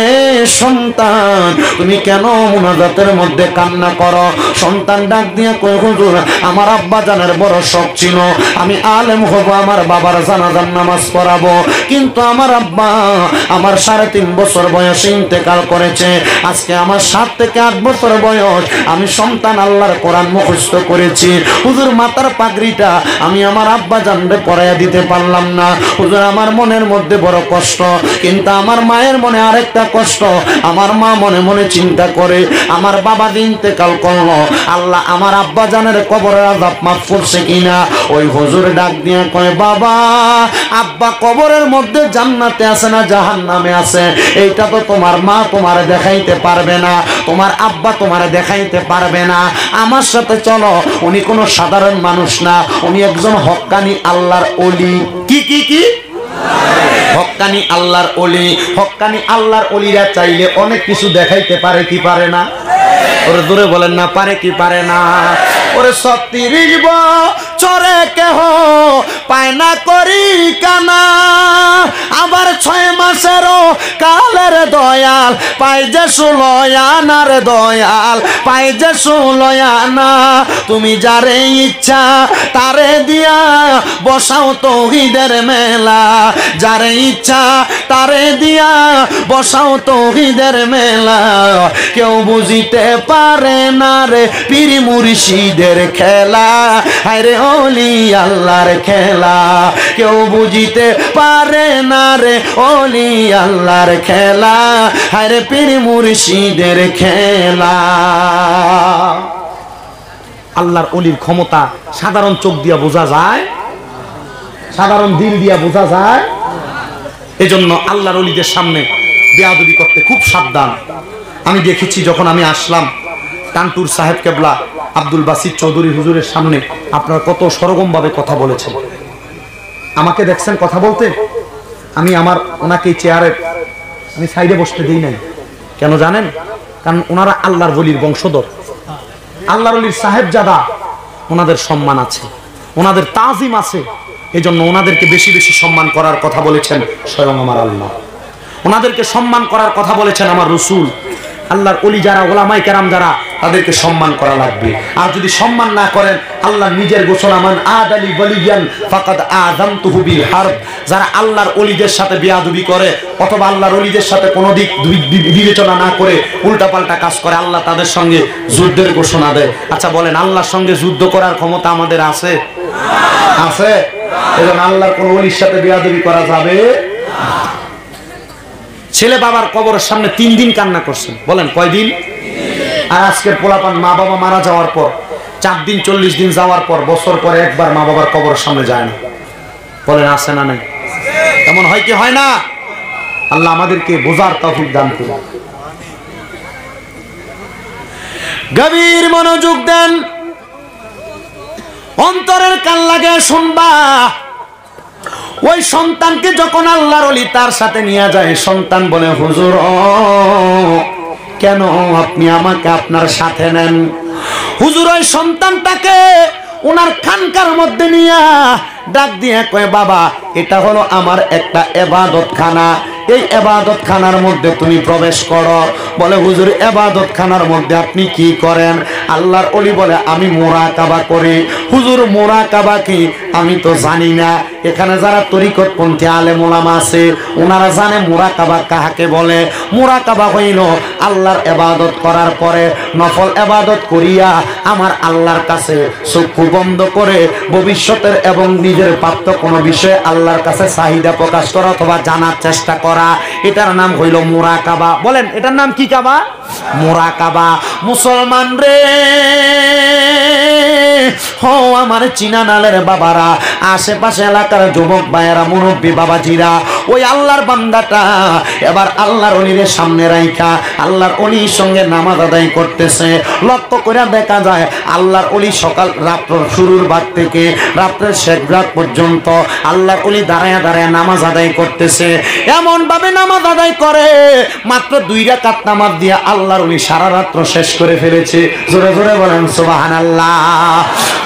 সন্তান, তুমি কেন মুনাজাতের মধ্যে কান্না করো? সন্তান ডাক দিয়া কই, হুজুর, আমার আব্বা জানের বড় শখ ছিল আমি আলেম হব, আমার বাবার জানাজার নামাজ পড়াবো, কিন্তু আমার আব্বা আমার 3.5 বছর বয়সে ইন্তেকাল করেছে। আজকে আমার 7 থেকে 8 বছর বয়স, আমি সন্তান আল্লাহর কোরআন মুখস্থ করেছি। হুজুর, মাথার পাগড়িটা আমি আমার আব্বা জানরে পরাইয়া দিতে পারলাম না। হুজুর, আমার মনের মধ্যে বড় কষ্ট, কিন্তু আমার মায়ের মনে আরেকটা কষ্ট। আমার মা মনে মনে চিন্তা করে, আমার বাবা ইন্তেকাল করলো, আল্লাহ আমার আব্বা জানের কবরের আযাব মাফ করছে কিনা। ওই হুজুর ডাক দিয়ে কয়, বাবা, আব্বা কবরের মধ্যে জান্নাতে আছে না জাহান্নামে আছে, এইটা তো তোমার মা তোমার দেখাইতে পারবে না। তোমার আব্বা তোমারে দেখাইতে পারবে না, আমার সাথে চলো। উনি কোনো সাধারণ মানুষ না, উনি একজন হক্কানি আল্লাহর ওলি। কি কি কি? হক্কানি আল্লাহর ওলি। হক্কানি আল্লাহর ওলিরা চাইলে অনেক কিছু দেখাইতে পারে কি পারে না? ওরে দূরে বলেন না, পারে কি পারে না? ওরে ৩৬ বছরে কেহ পায় না করি কানা, আবার ৬ মাসেরও কালের দয়াল পাই যে ১৬ আনার দয়াল পাই যে ১৬ আনা। তুমি যারে ইচ্ছা তারে দিয়া বসাও তৌহিদের মেলা, যারে ইচ্ছা তারে দিয়া বসাও তৌহিদের মেলা। কেউ বুঝিতে পারে না রে পীর মুর্শিদের খেলা, হায়রে ওলি আল্লাহর খেলা। কেউ বুঝিতে পারে না রে ওলি আল্লাহর খেলা, হায়রে পীর মুর্শিদের খেলা। আল্লাহর ওলির ক্ষমতা সাধারণ চোখ দিয়া বোঝা যায়, সাধারণ দিল দিয়া বোঝা যায়। এজন্য আল্লাহর ওলিদের সামনে বেয়াদবি করতে খুব সাবধান। আমি দেখেছি যখন আমি আসলাম টানটুর সাহেব কেবলা আব্দুল বাসির চৌধুরী হুজুরের সামনে আপনারা কত সরগমভাবে কথা বলেছেন। আমাকে দেখছেন কথা বলতে, আমি আমার ওনাকে চেয়ারে আমি সাইডে বসতে দিই নাই। কেন জানেন? কারণ ওনারা আল্লাহর ওলির বংশধর, আল্লাহর ওলির সাহেবজাদা, ওনাদের সম্মান আছে, ওনাদের তাজিম আছে। এজন্য ওনাদেরকে বেশি বেশি সম্মান করার কথা বলেছেন স্বয়ং আমার আল্লাহ, ওনাদেরকে সম্মান করার কথা বলেছেন আমার রসুল। আল্লাহর ওলি যারা, ওলামাই কেরাম যারা, তাদেরকে সম্মান করা লাগবে। আর যদি সম্মান না করেন, আল্লাহ নিজের ঘোষণা, মান আদালি ওয়ালিয়ান ফাকাদ আযামতুহু বিল হারব। যারা আল্লাহর ওলিদের সাথে বেয়াদবি করে অথবা আল্লাহর ওলিদের সাথে কোনো দিক বিবেচনা না করে উল্টাপাল্টা কাজ করে, আল্লাহ তাদের সঙ্গে যুদ্ধের ঘোষণা দেয়। আচ্ছা বলেন, আল্লাহর সঙ্গে যুদ্ধ করার ক্ষমতা আমাদের আছে? আছে। এবং আল্লাহর কোন ওলির সাথে বেয়াদবি করা যাবে? ছেলে বাবার কবরের সামনে ৩ দিন কান্না করছেন, বলেন কয়দিন? আর আজকের পোলাপান মা বাবা মারা যাওয়ার পর 4 দিন 40 দিন যাওয়ার পর বছর পরে একবার মা বাবার কবরের সামনে যায় না, বলেন আছে না নাই? এমন হয় কি হয় না? আল্লাহ আমাদেরকে বোঝার তৌফিক দান করুন। গভীর মনোযোগ দেন, অন্তরের কান লাগে শুনবা। ওই সন্তানকে যখন আল্লাহর ওলি তার সাথে নিয়ে যায়, সন্তান বলে, হুজুর কেন আপনি আমাকে আপনার সাথে নেন? হুজুর ওই সন্তানটাকে ওনার খানকার মধ্যে নিয়ে ডাক দিয়ে কয়, বাবা এটা হলো আমার একটা ইবাদতখানা, এই ইবাদতখানার মধ্যে তুমি প্রবেশ করো। বলে, হুজুর ইবাদতখানার মধ্যে আপনি কি করেন? আল্লাহর ওলি বলে, আমি মুরাকাবা করি। হুজুর মুরাকাবা কি? আমি তো জানি না। এখানে যারা তরিকতপন্থী আলেম ওলামা আছে ওনারা জানে মুরাকাবা কাহাকে বলে। মুরাকাবা হইল আল্লাহর ইবাদত করার পরে নফল ইবাদত করিয়া আমার আল্লাহর কাছে চক্ষু বন্ধ করে ভবিষ্যতের এবং নিজের প্রাপ্ত কোনো বিষয়ে আল্লাহর কাছে চাহিদা প্রকাশ করা অথবা জানার চেষ্টা করা, এটার নাম হইল মুরাকাবা। বলেন এটার নাম কি? কাবা, মুরাকাবা। মুসলমান রে হো আমার চিনা নালের বাবারা, আশেপাশে এলাকার যুবক ভাইয়েরা, মুরব্বী বাবাজিরা, ওই আল্লাহর বান্দাটা এবার আল্লাহর ওলির সামনে রাইখা আল্লাহর ওলির সঙ্গে নামাজ আদায় করতেছে। লক্ষ্য করে দেখা যায় আল্লাহর ওলি সকাল রাত্র শুরুর ভাগ থেকে রাত্রের শেষ রাত পর্যন্ত আল্লাহর ওলি দাঁড়ায় দাঁড়ায় নামাজ আদায় করতেছে। এমন ভাবে নামাজ আদায় করে, মাত্র 2 রাকাত নামাজ দিয়ে আল্লাহর ওলি সারা রাত্র শেষ করে ফেলেছে। জোরে জোরে বলেন সুবহানাল্লাহ।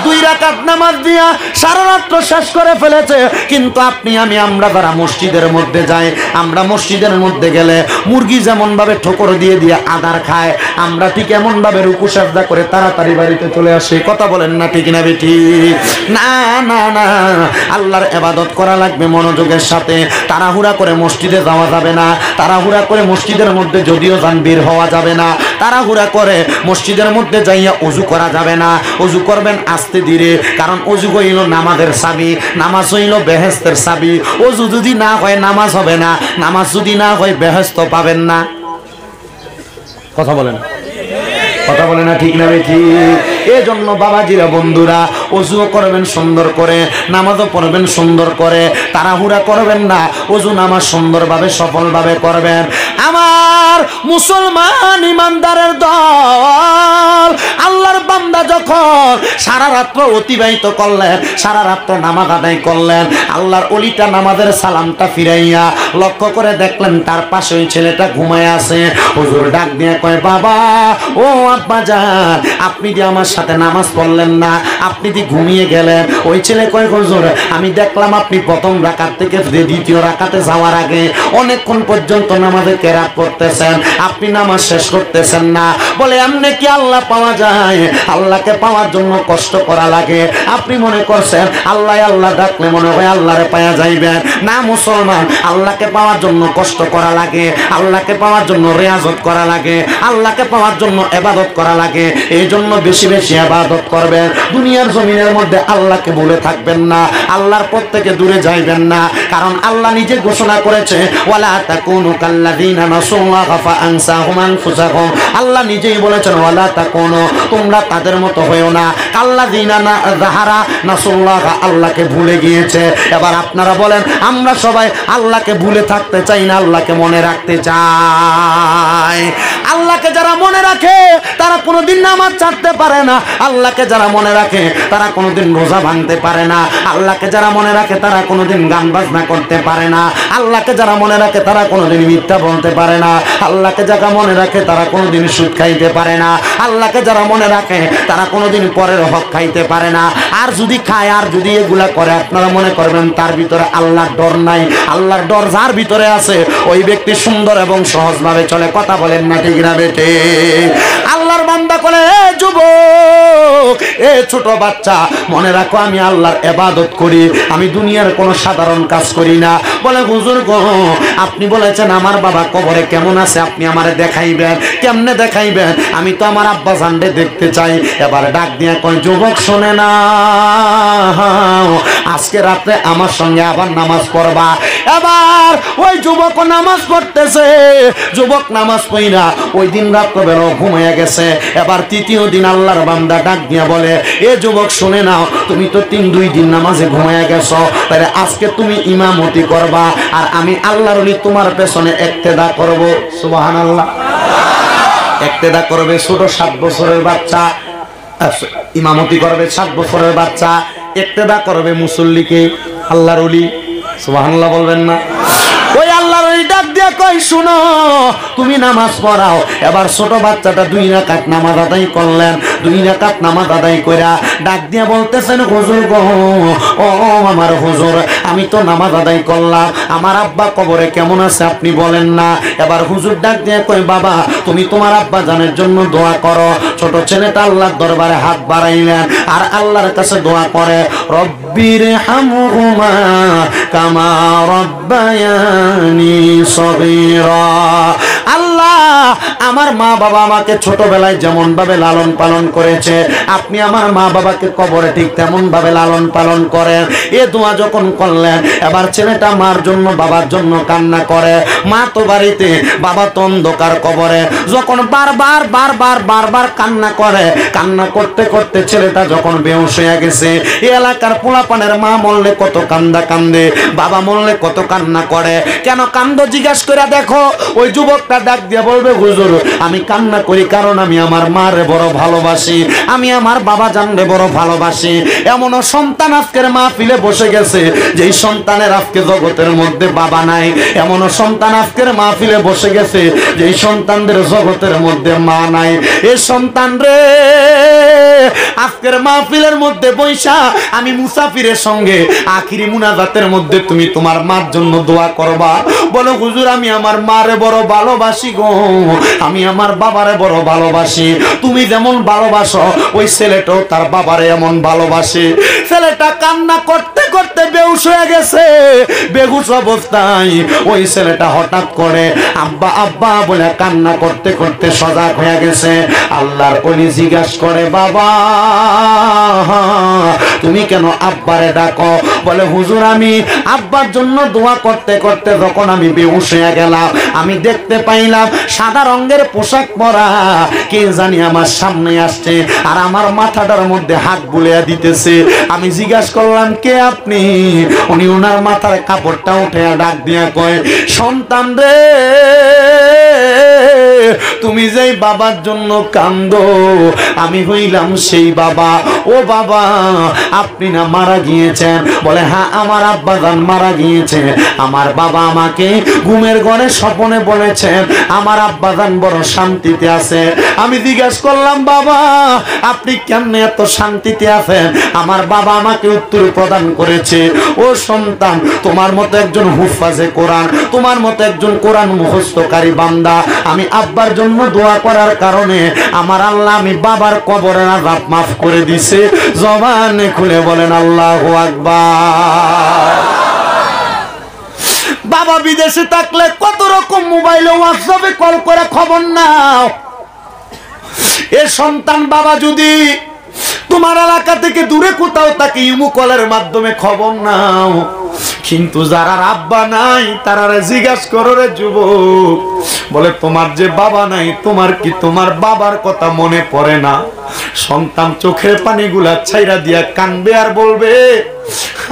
2 রাকাত নামাজ দিয়া সারা রাত্র শেষ করে ফেলেছে। কিন্তু আপনি আমরা যারা মসজিদের মধ্যে যাই, আমরা মসজিদের মধ্যে গেলে মুরগি যেমন ভাবে ঠোকর দিয়ে দিয়ে আদার খায়, আমরা ঠিক এমন ভাবে রুকু সাজদা করে তাড়াতাড়ি বাড়িতে চলে আসি। কথা বলেন না ঠিক না বেটি? না না না, আল্লাহর ইবাদত করা লাগবে মনোযোগের সাথে। তাড়াহুড়া করে মসজিদে যাওয়া যাবে না, তাড়াহুড়া করে মসজিদের মধ্যে যদিও যান বের হওয়া যাবে না, তাড়াহুড়া করে মসজিদের মধ্যে যাইয়া ওযু করা যাবে না। ওযু করবেন আস্তে ধীরে, কারণ ওযু হইল নামাজের চাবি, নামাজ হইল বেহেশতের চাবি। ওযু যদি না হয় নামাজ হবে না, নামাজ যদি না হয় বেহেশত পাবেন না। কথা বলেন, কথা বলে না ঠিক না বেঠি? এজন্য বাবাজিরা বন্ধুরা ওযু করবেন সুন্দর করে, নামাজও পড়বেন সুন্দর করে, তাড়াহুড়া করবেন না, ওযু নামাজ সুন্দরভাবে সফলভাবে করবেন। আমার মুসলমান ইমানদারের দল, আল্লাহর বান্দা যখন সারা রাত্র অতিবাহিত করলেন, সারা রাত্র নামাজ আদায় করলেন, আল্লাহর ওলিটা নামাজের সালামটা ফিরাইয়া লক্ষ্য করে দেখলেন তার পাশে ওই ছেলেটা ঘুমায় আছে। হুজুর ডাক দিয়ে কয়, বাবা ও আব্বা যান, আপনি যে আমার সাথে নামাজ পড়লেন না, আপনি যে ঘুমিয়ে গেলেন। ওই ছেলে কয়, হুজুর আমি দেখলাম আপনি প্রথম রাকাত থেকে দ্বিতীয় রাকাতে যাওয়ার আগে অনেকক্ষণ পর্যন্ত নামাজে কেরাত করতেছেন, আপনি নামাজ শেষ করতেছেন না। বলে এমনি কি আল্লাহ পাওয়া যায়? আল্লাহকে পাওয়ার জন্য কষ্ট করা লাগে। আপনি মনে করছেন আল্লাহ আল্লাহ ডাকলে মনে হয় আল্লাহরে পাওয়া যাইবেন? না মুসলমান, আল্লাহকে পাওয়ার জন্য কষ্ট করা লাগে, আল্লাহকে পাওয়ার জন্য রিয়াজত করা লাগে, আল্লাহকে পাওয়ার জন্য ইবাদত করা লাগে। এই জন্য বেশি বেশি ইবাদত করবেন। দুনিয়ার জমিনের মধ্যে আল্লাহকে ভুলে থাকবেন না, আল্লাহর পথ থেকে দূরে যাইবেন না। কারণ আল্লাহ নিজে ঘোষণা করেছে, ওয়ালা তাকুনু কাল্লাযিনা নাসুল্লাহা ফাআনসাহুম আনফুসাহুম। আল্লাহ নিজেই বলেছেন, ওয়ালা তাকুনু, তোমরা তাদের মতো হয়ো না, কাল্লাযিনা যাহারা নাসুল্লাহা, আল্লাহকে ভুলে গিয়েছে। এবার আপনারা বলেন, আমরা সবাই আল্লাহকে ভুলে থাকতে চাই না আল্লাহকে মনে রাখতে চাই? আল্লাহকে যারা মনে রাখে তারা কোনোদিন নামাজ ছাড়তে পারে না, আল্লাহকে যারা মনে রাখে তারা কোনোদিন রোজা ভাঙতে পারে না, আল্লাহকে যারা মনে রাখে তারা কোনোদিন গান বাজনা করতে পারে না, আল্লাহকে যারা মনে রাখে তারা কোনোদিন মিথ্যা বলতে পারে না, আল্লাহকে যারা মনে রাখে তারা কোনোদিন সুদ খাইতে পারে না, আল্লাহকে যারা মনে রাখে তারা কোনোদিন পরের হক খাইতে পারে না। আর যদি খায় আর যদি এগুলা করে, আপনারা মনে করবেন তার ভিতরে আল্লাহর ডর নাই। আল্লাহর ডর যার ভিতরে আছে ওই ব্যক্তি সুন্দর এবং সহজভাবে চলে। কথা বলেন না ঠিক না বেটে? আল্লাহর বান্দা বলে, এ যুবক, এ ছোট বাচ্চা, মনে রাখো আমি আল্লাহর ইবাদত করি, আমি দুনিয়ার কোনো সাধারণ কাজ করি না। বলে, হুজুর গো, আপনি বলেছেন আমার বাবা কবরে কেমন আছে, আপনি আমারে দেখাইবেন। কেমনে দেখাইবেন? আমি তো আমার আব্বা জানরে দেখতে চাই। এবার ডাক দিয়া কয়, যুবক শোনে না, আজকে রাতে আমার সঙ্গে আবার নামাজ পড়বা। এবার ওই যুবক নামাজ পড়তেছে। যুবক নামাজ পড়া ওই দিন রাত্রবেলা ঘুমিয়ে গেছে। এবার তৃতীয় দিন আল্লাহর বান্দা ডাক দিয়া বলে, এ যুবক শুনে নাও, তুমি তো 3-2 দিন নামাজে ঘুমিয়ে গেছো, তাহলে আজকে তুমি ইমামতি করবা, আর আমি আল্লাহর ওলি তোমার পেছনে ইক্তেদা করব। সুবহানাল্লাহ। ইক্তেদা করবে ছোট 7 বছরের বাচ্চা, ইমামতি করবে 7 বছরের বাচ্চা, ইক্তেদা করবে মুসল্লিকে, আল্লাহর ওলি। সুবহানাল্লাহ বলবেন না? ওই আল্লাহর ওই ডাক দিয়া কই, শুনো, তুমি নামাজ পড়াও। এবার ছোট বাচ্চাটা 2 রাকাত নামাজ আদায় করলেন। 2 রাকাত নামাজ আদায় কইরা ডাক দিয়া বলতেছেন, হুজুর গো, ও আমার হুজুর, আমি তো নামাজ আদায় করলাম, আমার আব্বা কবরে কেমন আছে আপনি বলেন না। এবার হুজুর ডাক দিয়া কই, বাবা তুমি তোমার আব্বা জানের জন্য দোয়া করো। ছোট ছেলেটা আল্লাহর দরবারে হাত বাড়াইলেন আর আল্লাহর কাছে দোয়া করে, রব্বির হামহুমা কামা রব্বায়ানি সগীরা। আল্লাহ, আমার মা বাবা আমাকে ছোটবেলায় যেমন ভাবে লালন পালন করেছে, আপনি আমার মা বাবাকে কবরে ঠিক তেমন ভাবে লালন পালন করেন। এ দোয়া যখন করলেন, এবার ছেলেটা মার জন্য বাবার জন্য কান্না করে। মা তো বাড়িতে, বাবা তো অন্ধকার কবরে। যখন বারবার বারবার বারবার কান্না করে, কান্না করতে করতে ছেলেটা যখন বেহুশ হয়ে গেছে, এই এলাকার পোলাপানের মা মরলে কত কান্দা কান্দে, বাবা মরলে কত কান্না করে। কেন কান্দ জিজ্ঞাসা করে দেখো। ওই যুবকটা ডাক দিয়ে বলবে, হুজুর আমি কান্না করি কারণ আমি আমার মারে বড় ভালোবাসি, আমি আমার বাবা জানলে বড় ভালোবাসি। এমনও সন্তান আজকের মাহফিলে বসে গেছে যেই সন্তানের আজকে জগতের মধ্যে বাবা নাই। এমনও সন্তান আজকের মাহফিলে বসে গেছে যেই সন্তানদের জগতের মধ্যে মা নাই। এই সন্তান রে, আজকের মাহফিলের মধ্যে বৈশা আমি মুসাফিরের সঙ্গে আখিরি মুনাজাতের মধ্যে তুমি তোমার মার জন্য দোয়া করবা। বলো, হুজুর আমি আমার মারে বড় ভালোবাসি গো, আমি আমার বাবারে বড় ভালোবাসি। তুমি যেমন ভালোবাসো ওই ছেলেটাও তার বাবারে এমন ভালোবাসে। ছেলেটা কান্না করতে করতে বেহুশ হয়ে গেছে। বেহুশ অবস্থায় ওই ছেলেটা হঠাৎ করে আব্বা আব্বা বলে কান্না করতে করতে সজাগ হয়ে গেছে। আল্লাহর ওলি জিজ্ঞাসা করে, বাবা তুমি কেন আব্বারে ডাকো? বলে, হুজুর আমি আব্বার জন্য দোয়া করতে করতে যখন আমি বেহুশ হয়ে গেলাম, আমি দেখতে পাইলাম সাদা রঙের পোশাক পরা কে জানি আমার সামনে আসছে, আর আমার মাথাটার মধ্যে হাত বুলিয়ে দিতেছে। আমি জিজ্ঞাসা করলাম, কে আপনি? উনি ওনার মাথার কাপড়টা উঠে ডাক দিয়া কয়, সন্তান রে, তুমি যেই বাবার জন্য কান্দো, আমি হইলাম সেই বাবা। ও বাবা, আপনি না মারা গিয়েছেন? বলে, হ্যাঁ, আমার আব্বা জান মারা গিয়েছে। আমার বাবা আমাকে ঘুমের ঘরে স্বপ্নে বলেছেন আমার আব্বা জান বড় শান্তিতে আছে। আমি জিজ্ঞাসা করলাম, বাবা আপনি কেমনে এত শান্তিতে আছেন? আমার বাবা আমাকে উত্তর প্রদান করেছে, ও সন্তান, তোমার মতো একজন হুফাজে কোরআন, তোমার মতো একজন কোরআন মুখস্থকারী বান্দা আমি আব্বার জন্য দোয়া করার কারণে আমার আল্লাহ আমি বাবার কবরের আযাব মাফ করে দিছে। জবানে খুলে বলেন আল্লাহু আকবার। বাবা বিদেশে থাকলে কত রকম মোবাইলে হোয়াটসঅ্যাপে কল করে খবর নাও। এ সন্তান, বাবা যদি তোমার এলাকা থেকে দূরে কোথাও তাকে ইমো কলের মাধ্যমে খবর নাও। কিন্তু যারা আব্বা নাই তারা জিজ্ঞাসা করো, রে যুবক, বলে তোমার যে বাবা নাই, তোমার কি তোমার বাবার কথা মনে পড়ে না? সন্তান চোখের পানিগুলা ছাইরা দিয়া কানবে আর বলবে,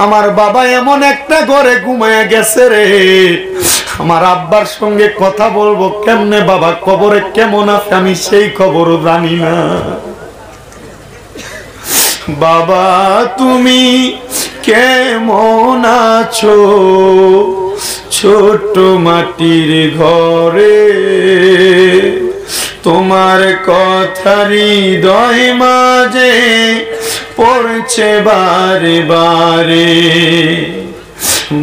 আমার বাবা এমন একটা ঘরে ঘুমায়া গেছে রে, আমার আব্বার সঙ্গে কথা বলবো কেমনে, বাবা কবরে কেমন আছে আমি সেই খবরও জানি না। বাবা তুমি কেমন আছো ছোট মাটির ঘরে, তোমার কথা হৃদয় মাঝে পড়ছে বারে বারে।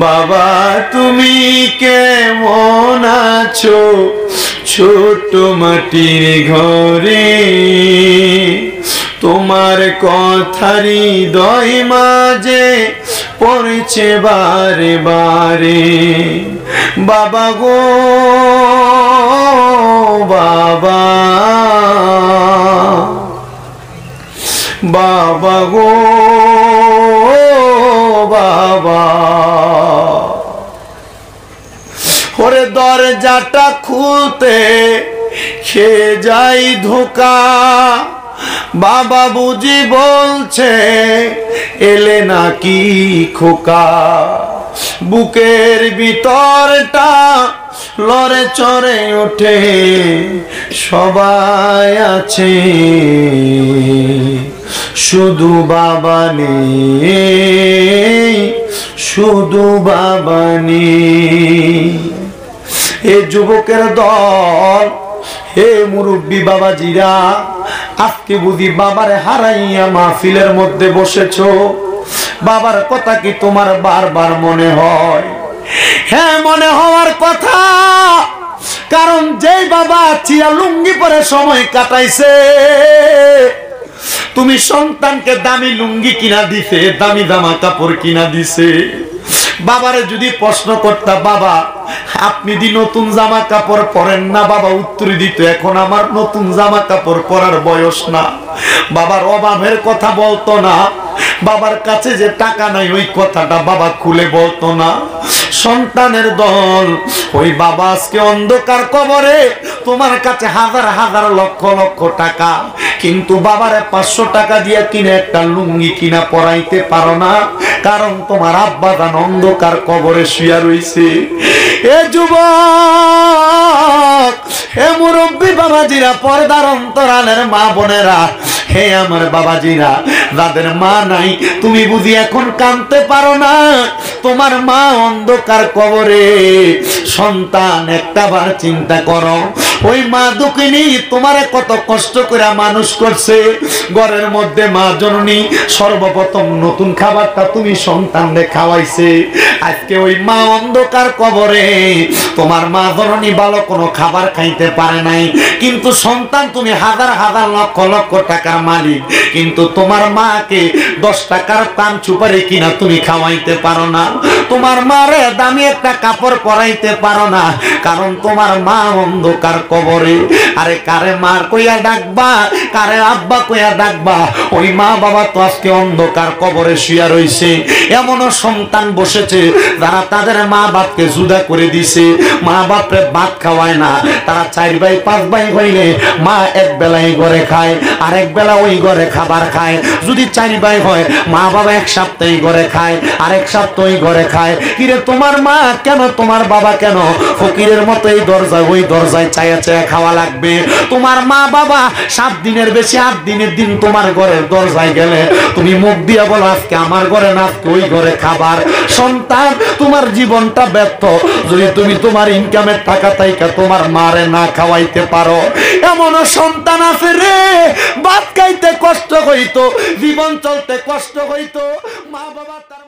বাবা তুমি কেমন আছো ছোট মাটির ঘরে, তোমার কথা হৃদয় মাঝে পড়ছে বারে বারে। বাবা গো বাবা, বাবা গো বাবা, ওরে দরজাটা খুলতে খেয়ে যাই ধোকা, বাবা বুঝি বলছে এলে নাকি খোকা। বুকের ভিতরটা লড়ে চড়ে ওঠে, সবাই আছে শুধু বাবা নেই, শুধু বাবা নেই। এ যুবকের দল, হে মুরব্বী বাবাজিরা, আজকে বুঝি বাবারে হারাইয়া মাহফিলের মধ্যে বসেছো। বাবার কথা কি তোমার বারবার মনে হয়? হ্যাঁ, মনে হওয়ার কথা, কারণ যেই বাবা চিয়া লুঙ্গি পরে সময় কাটাইছে, তুমি সন্তানকে দামি লুঙ্গি কিনা দিছে, দামি জামা কাপড় কিনা দিছে। বাবারে যদি প্রশ্ন করতা, বাবা আপনি দি নতুন জামা কাপড় পরেন না, বাবা উত্তর দিত, এখন আমার নতুন জামা কাপড় পরার বয়স না। বাবার অভাবের কথা বলতো না, বাবার কাছে যে টাকা নাই ওই কথাটা বাবা খুলে বলতো না। সন্তানের দল, ওই বাবা আজকে অন্ধকার কবরে, তোমার কাছে হাজার হাজার লক্ষ লক্ষ টাকা, কিন্তু বাবারে 500 টাকা দিয়ে কিনে একটা লুঙ্গি কিনা পরাইতে পারো না, কারণ তোমার আব্বা জান অন্ধকার কবরে শুয়া রইছে। এ যুবক, হে মুরব্বী বাবাজিরা, পর্দার অন্তরালের মা বোনেরা, হে আমার বাবাজিরা, যাদের মা নাই, তুমি বুঝি এখন কাঁদতে পারো না, তোমার মা অন্ধকার কবরে। সন্তান একটা বার চিন্তা করো, ওই মা দুঃখিনী তোমারে কত কষ্ট করে মানুষ করছে। ঘরের মধ্যে মা জননী সর্বপ্রথম নতুন খাবারটা তুমি সন্তানকে খাওয়াইছে। আজকে ওই মা অন্ধকার কবরে, তোমার মা জননী ভালো কোনো খাবার খাইতে পারে নাই, কিন্তু সন্তান তুমি হাজার হাজার লক্ষ লক্ষ টাকার মালিক, কিন্তু তোমার মাকে 10 টাকার পান সুপারি কিনা তুমি খাওয়াইতে পারো না। তোমার মারে দামি একটা কাপড় পরাইতে পারো না, কারণ তোমার মা অন্ধকার কবরে। আরে কারে মা কইয়া ডাকবা, কারে আব্বা কইয়া ডাকবা? ওই মা বাবা তো আজকে অন্ধকার কবরে শুয়া রইছে। এমনও সন্তান বসেছে যারা তাদের মা বাপকে জুদা করে দিছে, মা বাপরে ভাত খাওয়ায় না। তারা 4 ভাই 5 ভাই হইলে মা এক বেলায় ঘরে খায়, আরেক বেলা ওই ঘরে খাবার খায়। যদি 4 ভাই হয়, মা বাবা এক সপ্তাহে ঘরে খায়, আরেক সপ্তাহ ওই ঘরে খায়। কিরে তোমার মা কেন, তোমার বাবা কেন ফকিরের মতো এই দরজায় ওই দরজায় চায়া চায়া খাওয়া লাগবে? তোমার মা বাবা 7 দিনের বেশি 8 দিনের দিন তোমার ঘরের দরজায় গেলে তুমি মুখ দিয়া বলো আজকে আমার ঘরে না আজকে ওই ঘরে খাবার। সন্তান, তোমার জীবনটা ব্যর্থ যদি তুমি তোমার ইনকামের টাকা তাইকা তোমার মারে না খাওয়াইতে পারো। এমনও সন্তান আছে রে, ভাত খাইতে কষ্ট হইতো, জীবন চলতে কষ্ট হইতো, মা বাবা তার